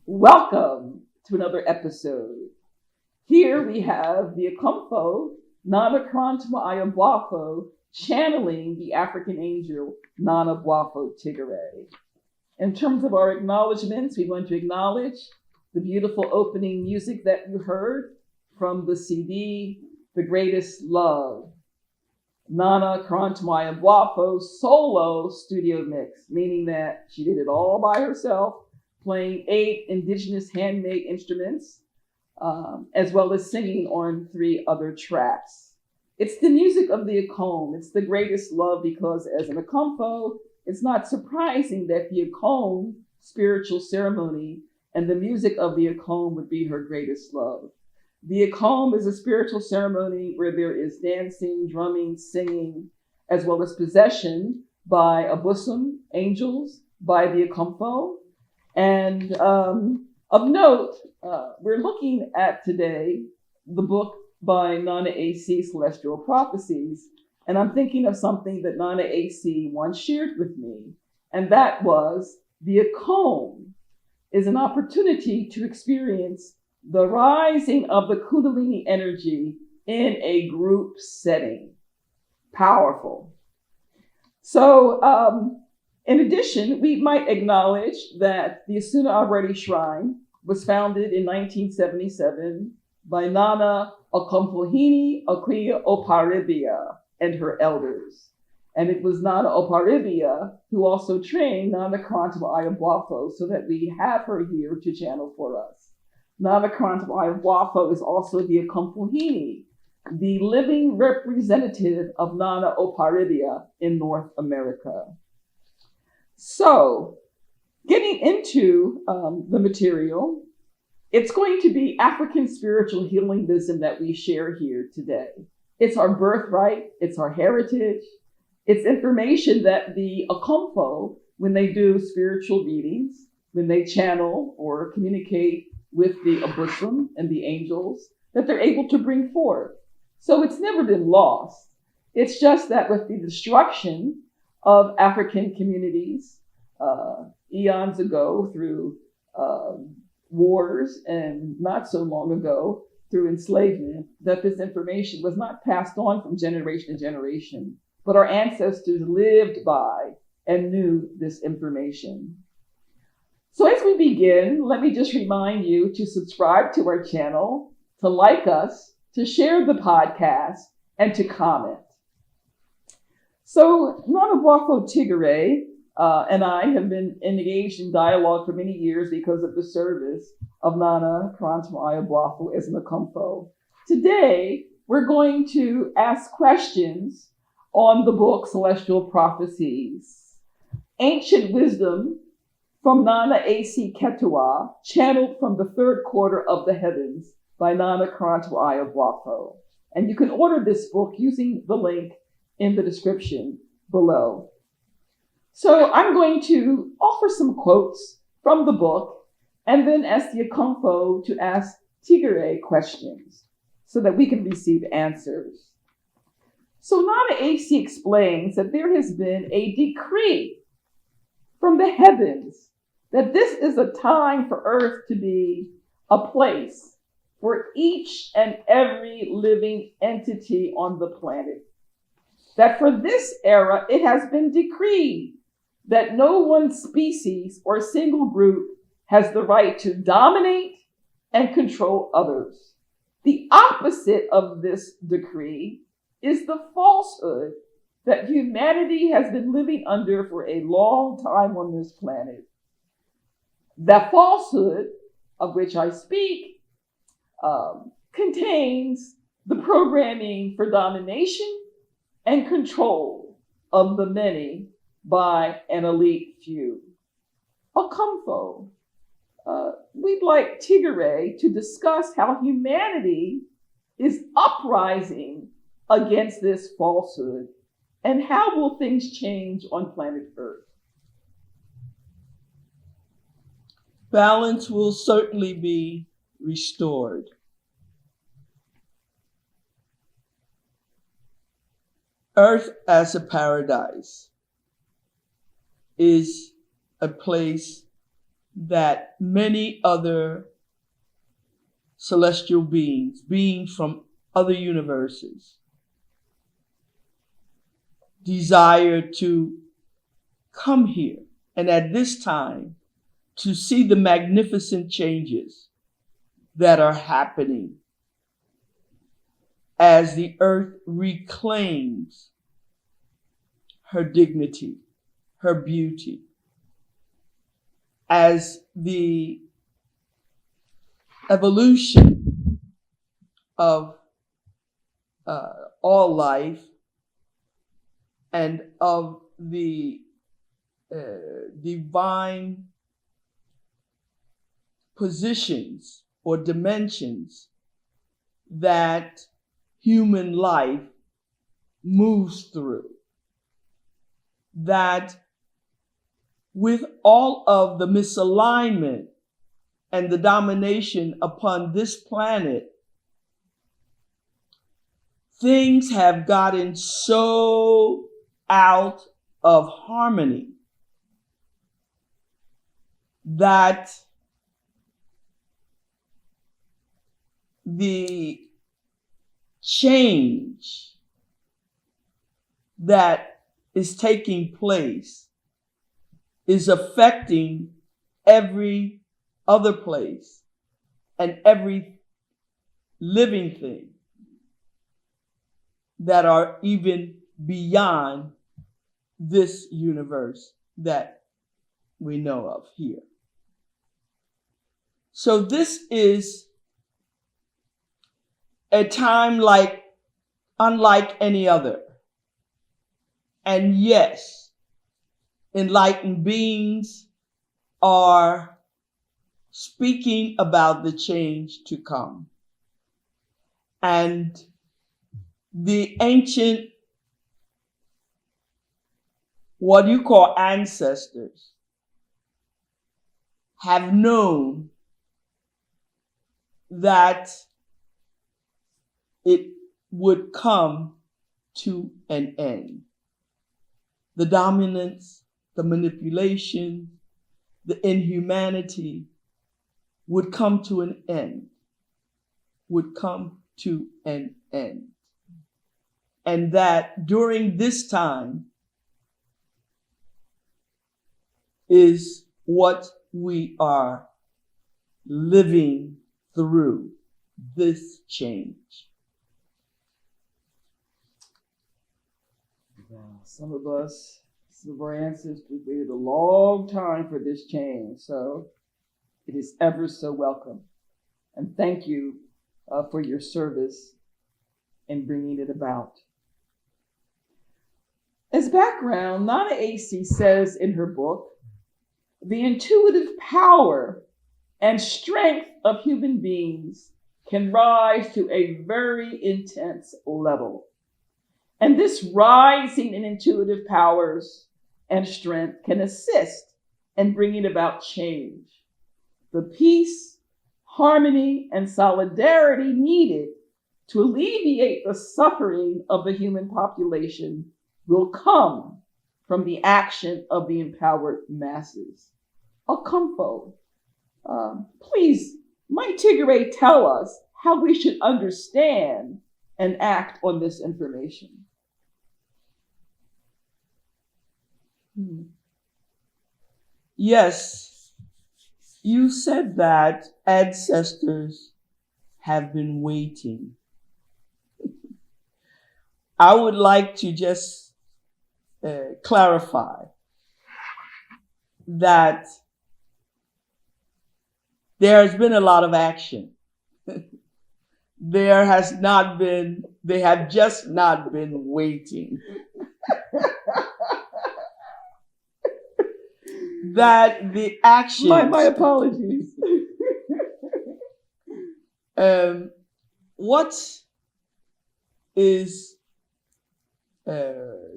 Welcome to another episode. Here we have the Okomfo, Korantemaa Ayeboafo, channeling the African Angel Boafo Tigare. In terms of our acknowledgements, we want to acknowledge the beautiful opening music that you heard from the CD, The Greatest Love, Korantemaa Ayeboafo solo studio mix, meaning that she did it all by herself, playing 8 indigenous handmade instruments, as well as singing on 3 other tracks. It's the music of the Okom. It's the greatest love because as an Okomfo, it's not surprising that the Okom spiritual ceremony and the music of the Okom would be her greatest love. The Okom is a spiritual ceremony where there is dancing, drumming, singing, as well as possession by Abosom, angels, by the Okomfo. And of note, we're looking at today the book by Nana A.C., Celestial Prophecies, and I'm thinking of something that Nana A.C. once shared with me, and that was the Okom is an opportunity to experience the rising of the Kundalini energy in a group setting. Powerful. So, in addition, we might acknowledge that the Asona Aberade Shrine was founded in 1977 by Nana Okomfo Okuya Oparibia and her elders. And it was Nana Oparibia who also trained Nana Korantemaa Ayeboafo so that we have her here to channel for us. Nana Korantemaa Ayeboafo is also the Okomfo, the living representative of Nana Oparibia in North America. So, getting into the material, it's going to be African spiritual healing wisdom that we share here today. It's our birthright, it's our heritage, it's information that the Okomfo, when they do spiritual readings, when they channel or communicate with the Abosom and the angels, that they're able to bring forth. So it's never been lost. It's just that with the destruction of African communities eons ago through wars and not so long ago through enslavement, that this information was not passed on from generation to generation, but our ancestors lived by and knew this information. So as we begin, let me just remind you to subscribe to our channel, to like us, to share the podcast, and to comment. So Nana Boafo Tigare and I have been engaged in dialogue for many years because of the service of Nana Korantemaa Ayeboafo as an Okomfo. Today, we're going to ask questions on the book Celestial Prophecies, Ancient Wisdom from Nana A.C. Ketua, channeled from the 3rd quarter of the heavens by Nana Korantemaa Ayeboafo. And you can order this book using the link in the description below. So I'm going to offer some quotes from the book and then ask the Okomfo to ask Tigare questions so that we can receive answers. So Nana A.C. explains that there has been a decree from the heavens that this is a time for Earth to be a place for each and every living entity on the planet. That for this era, it has been decreed that no one species or single group has the right to dominate and control others. The opposite of this decree is the falsehood that humanity has been living under for a long time on this planet. That falsehood of which I speak contains the programming for domination and control of the many by an elite few. Okomfo, we'd like Tigare to discuss how humanity is uprising against this falsehood, and how will things change on planet Earth? Balance will certainly be restored. Earth as a paradise is a place that many other celestial beings from other universes, desire to come here, and at this time to see the magnificent changes that are happening as the earth reclaims her dignity, her beauty, as the evolution of all life and of the divine positions or dimensions that human life moves through. That with all of the misalignment and the domination upon this planet, things have gotten so out of harmony that the change that is taking place is affecting every other place and every living thing that are even beyond this universe that we know of here. So this is a time unlike any other. And yes, enlightened beings are speaking about the change to come. And the ancient, what you call ancestors, have known that it would come to an end. The dominance, the manipulation, the inhumanity would come to an end, And that during this time is what we are living through, this change. Some of our ancestors waited a long time for this change, so it is ever so welcome. And thank you for your service in bringing it about. As background, Nana AC says in her book, the intuitive power and strength of human beings can rise to a very intense level. And this rising in intuitive powers and strength can assist in bringing about change. The peace, harmony, and solidarity needed to alleviate the suffering of the human population will come from the action of the empowered masses. Okomfo, please, might Tigare tell us how we should understand and act on this information? Yes, you said that ancestors have been waiting. I would like to just clarify that there has been a lot of action. They have just not been waiting. that the actions. My apologies. What is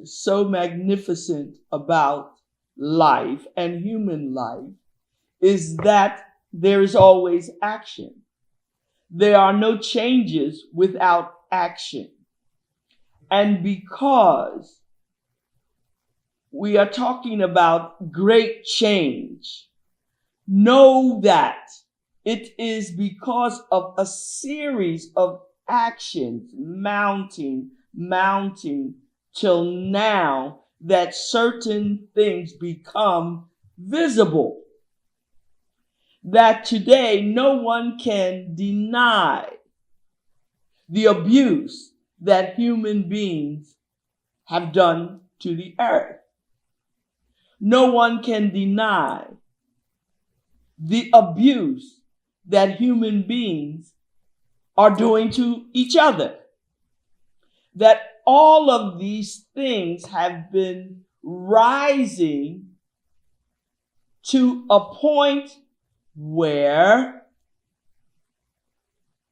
so magnificent about life and human life is that there is always action. There are no changes without action. And because we are talking about great change, know that it is because of a series of actions mounting till now that certain things become visible. That today no one can deny the abuse that human beings have done to the earth. No one can deny the abuse that human beings are doing to each other. That all of these things have been rising to a point where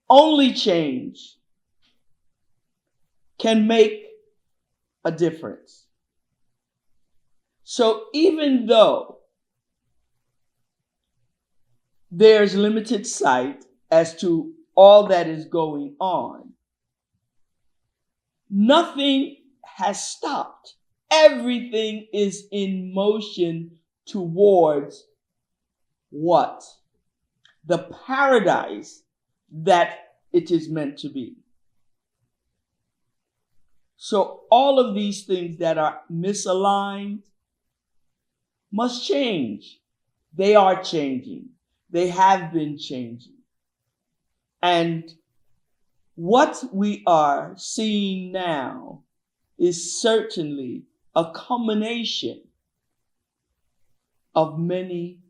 only change can make a difference. So even though there's limited sight as to all that is going on, nothing has stopped. Everything is in motion towards what? The paradise that it is meant to be. So all of these things that are misaligned must change. They are changing. They have been changing. And what we are seeing now is certainly a culmination of many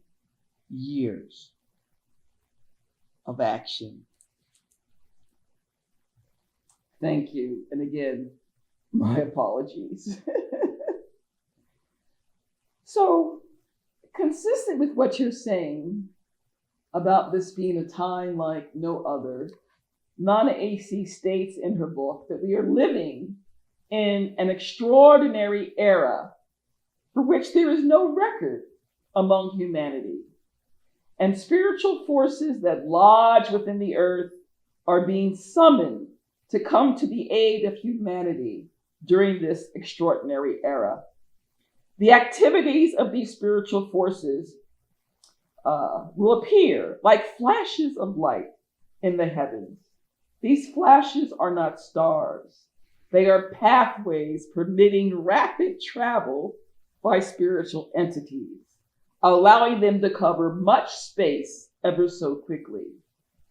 years of action. Thank you. And again, my apologies. So, consistent with what you're saying about this being a time like no other, Nana AC states in her book that we are living in an extraordinary era for which there is no record among humanity. And spiritual forces that lodge within the earth are being summoned to come to the aid of humanity during this extraordinary era. The activities of these spiritual forces will appear like flashes of light in the heavens. These flashes are not stars. They are pathways permitting rapid travel by spiritual entities, allowing them to cover much space ever so quickly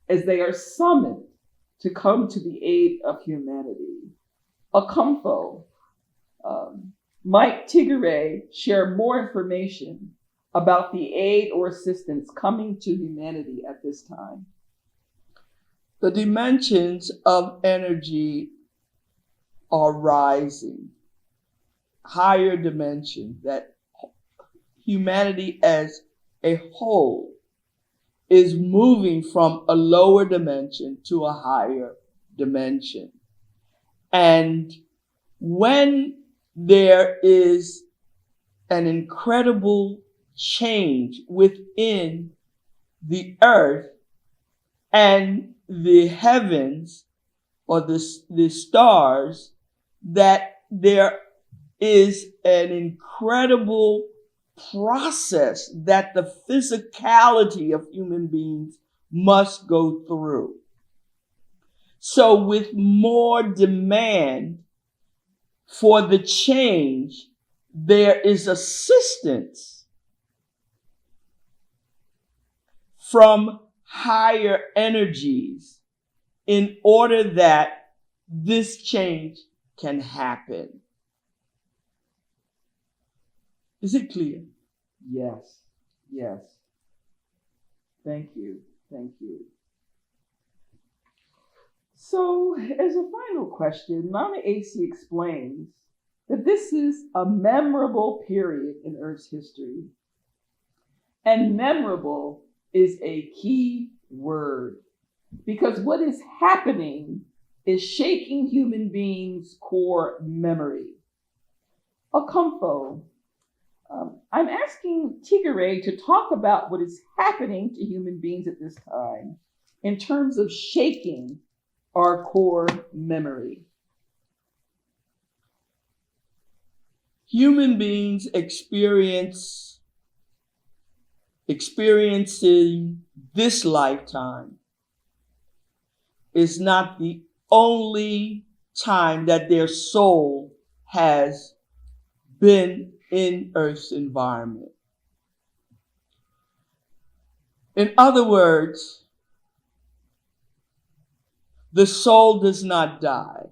as they are summoned to come to the aid of humanity. Okomfo, Mike Tigare share more information about the aid or assistance coming to humanity at this time. The dimensions of energy are rising, higher dimensions that humanity as a whole is moving from a lower dimension to a higher dimension. And when there is an incredible change within the earth and the heavens or the stars, that there is an incredible process that the physicality of human beings must go through. So with more demand for the change, there is assistance from higher energies in order that this change can happen. Is it clear? Yes, yes. Thank you. So, as a final question, Nana AC explains that this is a memorable period in Earth's history. And memorable is a key word, because what is happening is shaking human beings' core memory. Okomfo, I'm asking Tigare to talk about what is happening to human beings at this time in terms of shaking our core memory. Human beings experiencing this lifetime is not the only time that their soul has been in Earth's environment. In other words, the soul does not die.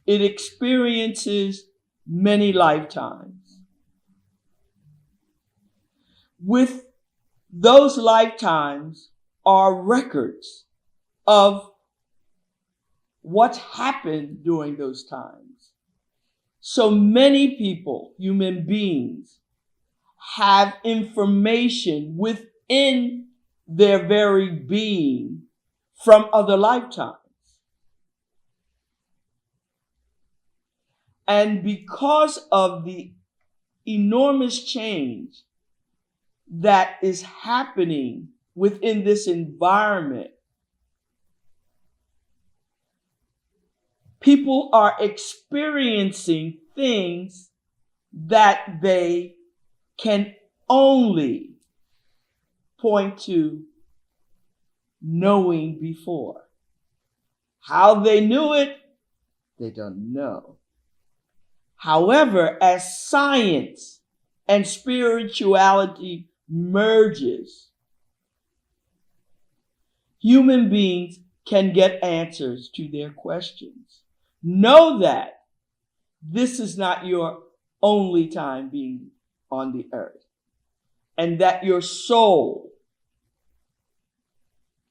It experiences many lifetimes. With those lifetimes are records of what happened during those times. So many people, human beings, have information within their very being from other lifetimes. And because of the enormous change that is happening within this environment, people are experiencing things that they can only point to knowing before. How they knew it, they don't know. However, as science and spirituality merges, human beings can get answers to their questions. Know that this is not your only time being on the earth, and that your soul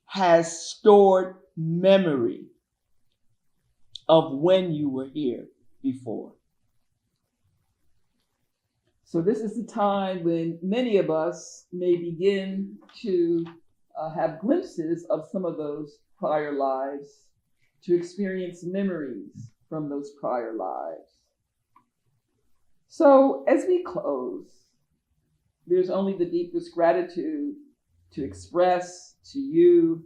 has stored memory of when you were here before. So this is the time when many of us may begin to have glimpses of some of those prior lives, to experience memories from those prior lives. So as we close, there's only the deepest gratitude to express to you,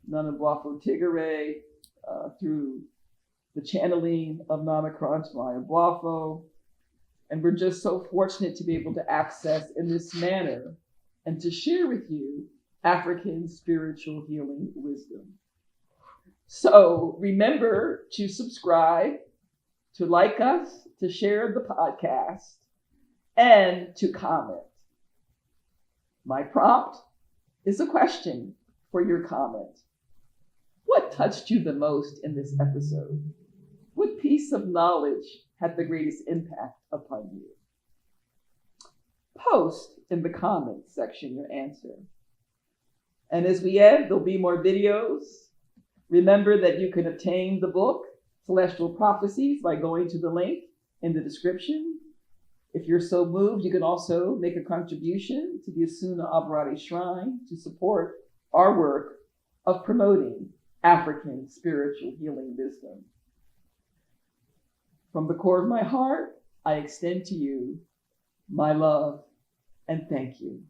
non-Ayeboafo Tigare, through the channeling of Nana Korantemaa Ayeboafo. And we're just so fortunate to be able to access in this manner and to share with you African spiritual healing wisdom. So remember to subscribe, to like us, to share the podcast, and to comment. My prompt is a question for your comment. What touched you the most in this episode? What piece of knowledge had the greatest impact upon you? Post in the comments section your answer. And as we end, there'll be more videos. Remember that you can obtain the book, Celestial Prophecies, by going to the link in the description. If you're so moved, you can also make a contribution to the Asona Aberade Shrine to support our work of promoting African spiritual healing wisdom. From the core of my heart, I extend to you my love and thank you.